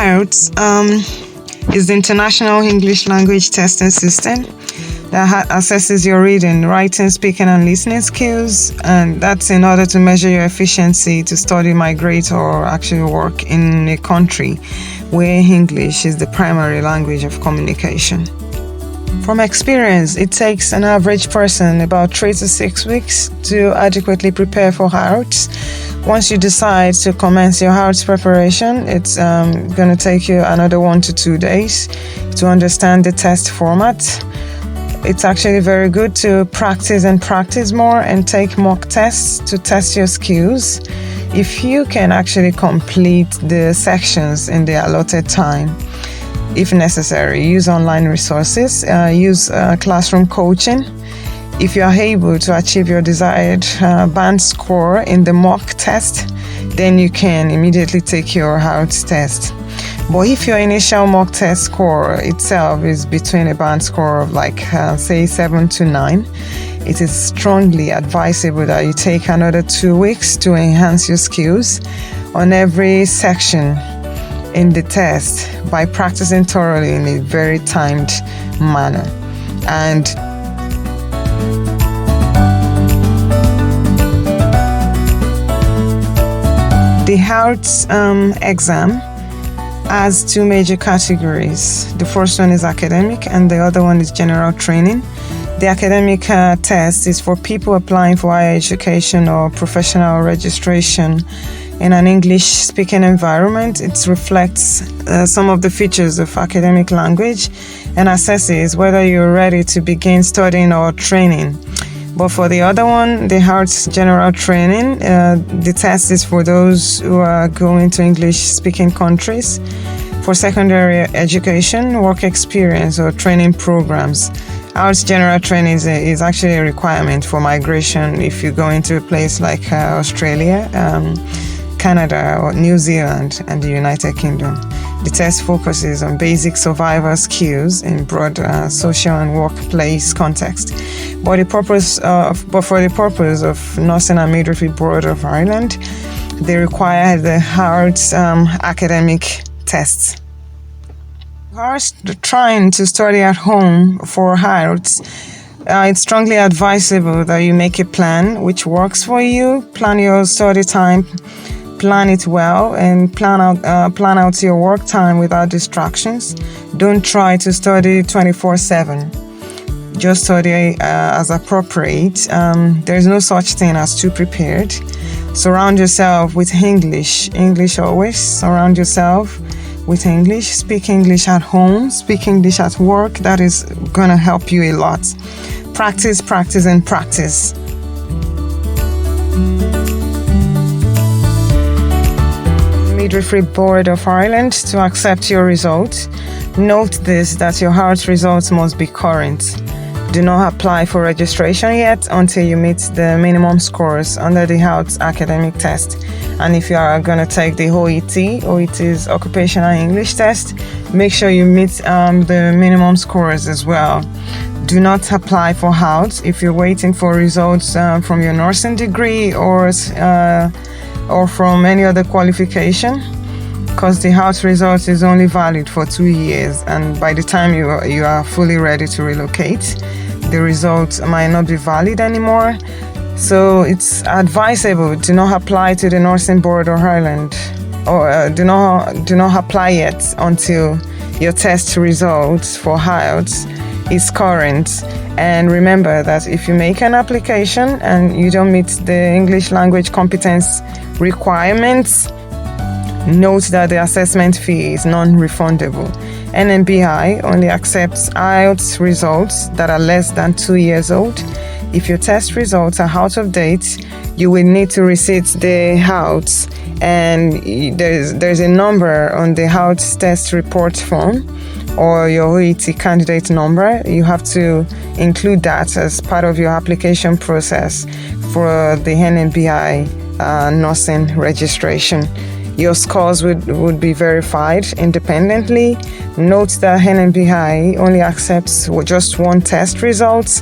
IELTS is the International English Language Testing System that assesses your reading, writing, speaking, and listening skills, and that's in order to measure your efficiency to study, migrate, or actually work in a country where English is the primary language of communication. From experience, it takes an average person about 3 to 6 weeks to adequately prepare for IELTS. Once you decide to commence your IELTS preparation, it's going to take you another 1 to 2 days to understand the test format. It's actually very good to practice more and take mock tests to test your skills. If you can actually complete the sections in the allotted time, if necessary, use online resources, use classroom coaching. If you are able to achieve your desired band score in the mock test, then you can immediately take your IELTS test. But if your initial mock test score itself is between a band score of say 7 to 9, it is strongly advisable that you take another 2 weeks to enhance your skills on every section in the test by practicing thoroughly in a very timed manner. And the IELTS exam has 2 major categories. The first one is academic and the other one is general training. The academic test is for people applying for higher education or professional registration in an English-speaking environment. It reflects some of the features of academic language and assesses whether you're ready to begin studying or training. But for the other one, the IELTS general training, the test is for those who are going to English-speaking countries for secondary education, work experience, or training programs. IELTS general training is actually a requirement for migration if you go into a place like Australia, Canada, or New Zealand, and the United Kingdom. The test focuses on basic survival skills in broad social and workplace context. For the purpose of Nursing and Midwifery Board of Ireland, they require the IELTS academic tests. IELTS trying to study at home for IELTS, it's strongly advisable that you make a plan which works for you. Plan your study time, plan it well, and plan out your work time without distractions. Don't try to study 24/7. Just study as appropriate. There's no such thing as too prepared. Surround yourself with English always. Surround yourself with English. Speak English at home. Speak English at work. That is going to help you a lot. Practice, and practice. Midwifery Board of Ireland to accept your results. Note this, that your IELTS results must be current. Do not apply for registration yet until you meet the minimum scores under the IELTS academic test. And if you are going to take the OET is Occupational English Test, make sure you meet the minimum scores as well. Do not apply for IELTS if you're waiting for results from your nursing degree or from any other qualification, because the IELTS result is only valid for 2 years, and by the time you are fully ready to relocate, the results might not be valid anymore. So it's advisable to not apply to the Nursing Board of Ireland, or do not apply yet until your test results for IELTS is current. And remember that if you make an application and you don't meet the English language competence requirements, note that the assessment fee is non-refundable. NMBI only accepts IELTS results that are less than 2 years old. If your test results are out of date, you will need to resit the IELTS, and there's a number on the IELTS test report form or your OET candidate number. You have to include that as part of your application process for the NMBI nursing registration. Your scores would be verified independently. Note that NMBI only accepts just one test result,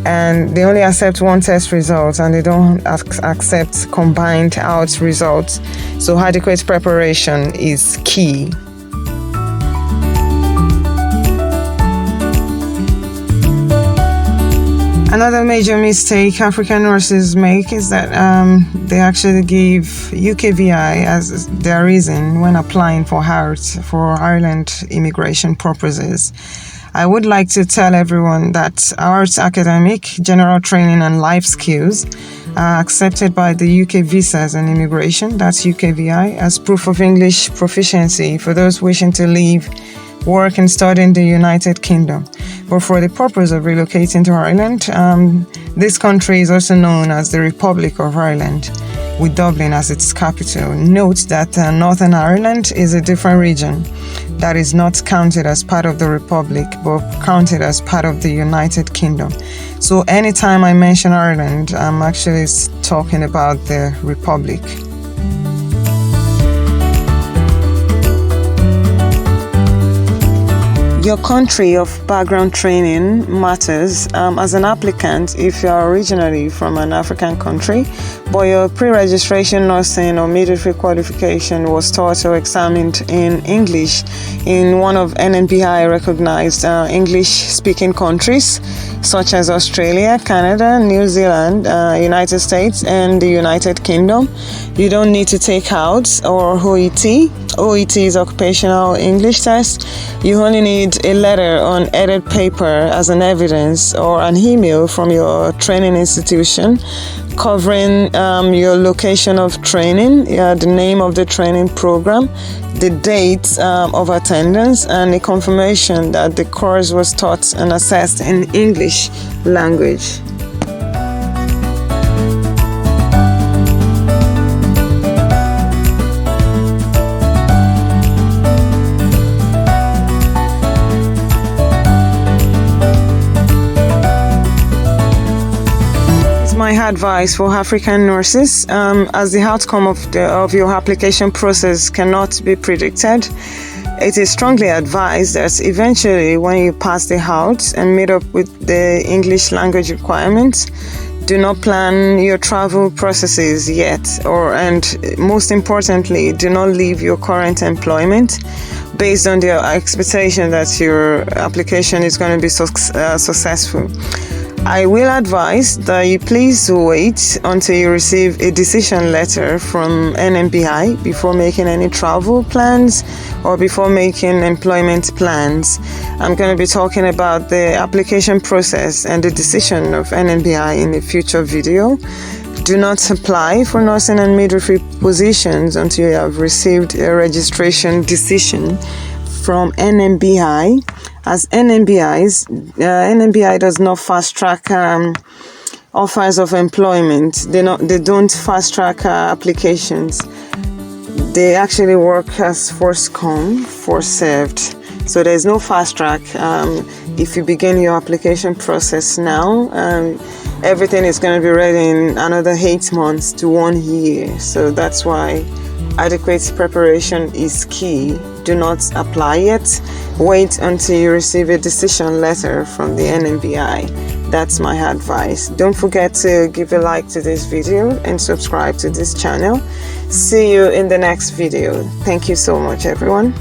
and they only accept one test result, and they don't accept combined IELTS results. So adequate preparation is key. Another major mistake African nurses make is that they actually give UKVI as their reason when applying for Ireland immigration purposes. I would like to tell everyone that IELTS academic, general training and life skills are accepted by the UK Visas and Immigration, that's UKVI, as proof of English proficiency for those wishing to leave, work and study in the United Kingdom. But for the purpose of relocating to Ireland, this country is also known as the Republic of Ireland, with Dublin as its capital. Note that Northern Ireland is a different region that is not counted as part of the Republic, but counted as part of the United Kingdom. So anytime I mention Ireland, I'm actually talking about the Republic. Your country of background training matters as an applicant if you are originally from an African country, but your pre-registration nursing or midwifery qualification was taught or examined in English in one of NMBI recognized English-speaking countries such as Australia, Canada, New Zealand, United States, and the United Kingdom. You don't need to take IELTS or OET. OET is Occupational English Test. You only need a letter on edited paper as an evidence or an email from your training institution covering your location of training, the name of the training program, the date of attendance, and a confirmation that the course was taught and assessed in English language. My advice for African nurses, as the outcome of your application process cannot be predicted, it is strongly advised that eventually when you pass the IELTS and meet up with the English language requirements, do not plan your travel processes yet, and most importantly, do not leave your current employment based on the expectation that your application is going to be successful. I will advise that you please wait until you receive a decision letter from NMBI before making any travel plans or before making employment plans. I'm going to be talking about the application process and the decision of NMBI in a future video. Do not apply for nursing and midwifery positions until you have received a registration decision from NMBI, as NMBI does not fast track offers of employment. They don't fast track applications. They actually work as first come, first served. So there's no fast track. If you begin your application process now, everything is going to be ready in another 8 months to 1 year. So that's why adequate preparation is key. Do not apply yet. Wait until you receive a decision letter from the NMBI. That's my advice. Don't forget to give a like to this video and subscribe to this channel. See you in the next video. Thank you so much, everyone.